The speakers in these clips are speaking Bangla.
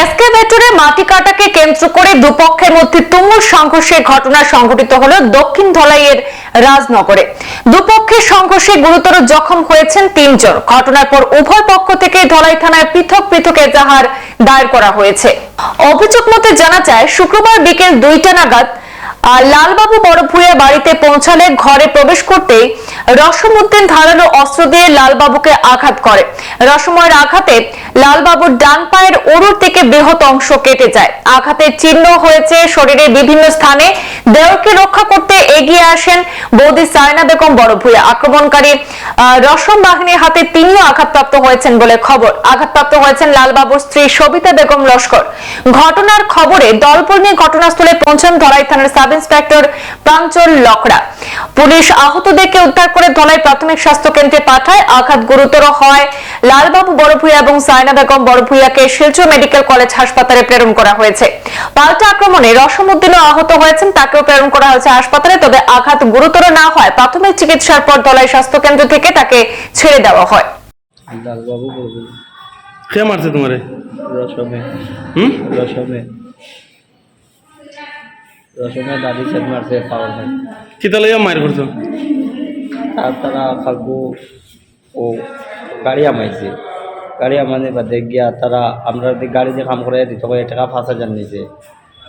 এসকেভেটরে মাটি কাটাকে কেন্দ্র করে দুপক্ষের মধ্যে তুমুল সংঘর্ষের ঘটনা সংঘটিত হলো দক্ষিণ ধলাইয়ের রাজনগরে। দুপক্ষের সংঘর্ষে গুরুতর জখম হয়েছেন 3 জন। ঘটনার পর উভয় পক্ষ থেকে ধলাই থানায় পৃথক পৃথক এজাহার দায়ের করা হয়েছে। অভিযোগ মতে জানা যায়, শুক্রবার বিকেল 2টা নাগাদ লালবাবু বড়ভূঁইয়া বাড়িতে পৌঁছালে ঘরে প্রবেশ করতেই রসমউদ্দিন ধারালো অস্ত্র দিয়ে লালবাবুকে আঘাত করে। রসময়ের আঘাতে লালবাবুর ডান পায়ের উরুর থেকে বৃহৎ অংশ কেটে যায়। আঘাতের চিহ্ন হয়েছে শরীরের বিভিন্ন স্থানে। দেহকে রক্ষা করতে এগিয়ে আসেন বৌদি সায়না বেগম বড়ভূঁইয়া। আক্রমণকারী রসম বাহিনীর হাতে তিনিও আঘাতপ্রাপ্ত হয়েছেন বলে খবর। আঘাতপ্রাপ্ত হয়েছেন লালবাবুর স্ত্রী সবিতা বেগম লস্কর। ঘটনার খবরে দলবল নিয়ে ঘটনাস্থলে পৌঁছান ধলাই থানার সাব ইন্সপেক্টর প্রাঞ্চল লকড়া। পুলিশ আহতদেরকে উদ্ধার করে ধলাই প্রাথমিক স্বাস্থ্য কেন্দ্রে পাঠায়। আঘাত গুরুতর হয় লালবাবু বড়ভূঁইয়া এবং সায়না বেগম বড়ভূঁইয়াকে শিলচর মেডিকেল কলেজ হাসপাতালে প্রেরণ করা হয়েছে। পাল্টা আক্রমণে রসমউদ্দিনও আহত হয়েছেন, তাকেও প্রেরণ করা হয়েছে হাসপাতালে। তবে আঘাত গুরুতর না হয় প্রাথমিক চিকিৎসার পর ধলাই স্বাস্থ্য কেন্দ্র থেকে তাকে ছেড়ে দেওয়া হয়। লালবাবু কে মারছে তোমারে? রসমে দাদি সাথে মারছে পাওয়ার নাই। কি তাহলে মায়ের করছো? আর তারা খালবো ও গাড়ি আমাইছে। গাড়ি আমাদের বাদে গিয়া তারা আমরা গাড়ি যে কাম করে দিত টাকা 5,000 নিয়েছে।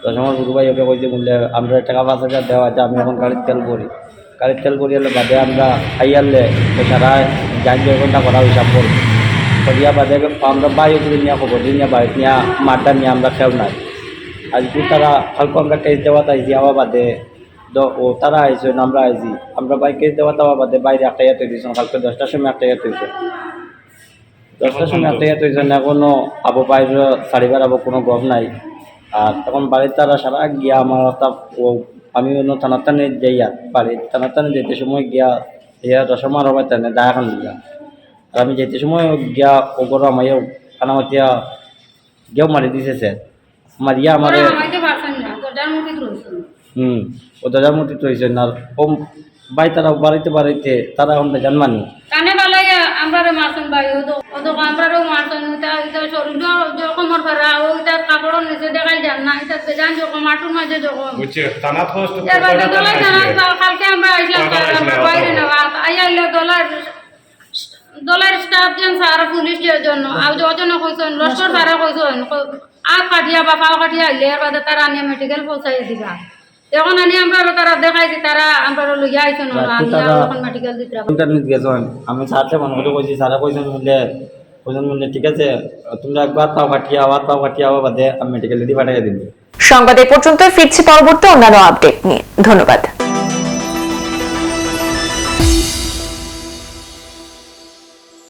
রসমের গুরু ভাই ওকে কইছে বললে আমরা টাকা 5,000 দেওয়া আছে, আমি এখন গাড়ির তেল করি। গাড়ির তেল করি হলে বাদে আমরা খাইয়ালে তারা যাই 2 ঘন্টা করা হিসাব করি করিয়া বাদে আমরা বাইরে নিয়ে খবর নিয়ে বাড়িতে নিয়ে মাঠটা নিয়ে আমরা খেয়াল নাই। আজকে তারা হালকা আমরা কেস দেওয়া তাইছি আবার বাদে ও তারা আইসে আমরা আইছি আমরা বাইক কেস দেওয়া তাওয়া বাদে বাইরে একটা ইয়ে তৈরি কালকে 10টার সময় একটা ইয়ে তৈরি 10টার সময় একটা ইয়ে তৈরি না কোনো আবো বাইরে সারিবার আবো কোনো গভ নাই। আর তখন বাড়ির তারা সারা গিয়া আমার ও আমি অন্য থানার টানে যাইয়া বাড়ির থানার টানে যেতে সময় গিয়া ইয়া রসমার হবার টানে দা এখন গিয়া আর আমি যেতে সময় গিয়া ও গরম আমায় খানামাতিয়া গিয়েও মারি দিছে স্যার মারিয়া আমারে ও দাদার মূর্তি রয়েছে না ও ভাই তারা বাড়িতে তারা এখন জানমানি কানে বালাইয়া আমরারে মারছেন ভাই ও তো আমরারও মারছেন এটা শরীর যখন মর করা ও এটা কাপড় নিচে দেখাই যান না এটা জান যখন মাটুর মাঝে যখন বুঝছে থানাত হস্ত এবারে দলাই জানা কালকে আমরা আইলাম আমরা বাইরে না আইলে দলার স্টাফ যেন সারা পুলিশ জন্য আর যজন কইছেন লস্কর সারা কইছেন আর কাটিয়া বা পাও কাটিয়া আইলে এর বাদে তারা নিয়ে মেডিকেল পৌঁছাই দিবা। এখন আনি আমরা তারা দেখাইছি তারা আমরা লইয়া আইছেন এখন মেডিকেল দিতে ইন্টারনেট গেছেন আমি সাথে মনে করে কইছি সারা কইছেন বললে ঠিক আছে তোমরা একবার পাও কাটিয়া বাদে আমি মেডিকেল দিয়ে পাঠিয়ে দিবি। সংবাদ এ পর্যন্ত, ফিরছি পরবর্তী অন্যান্য আপডেট নিয়ে। ধন্যবাদ।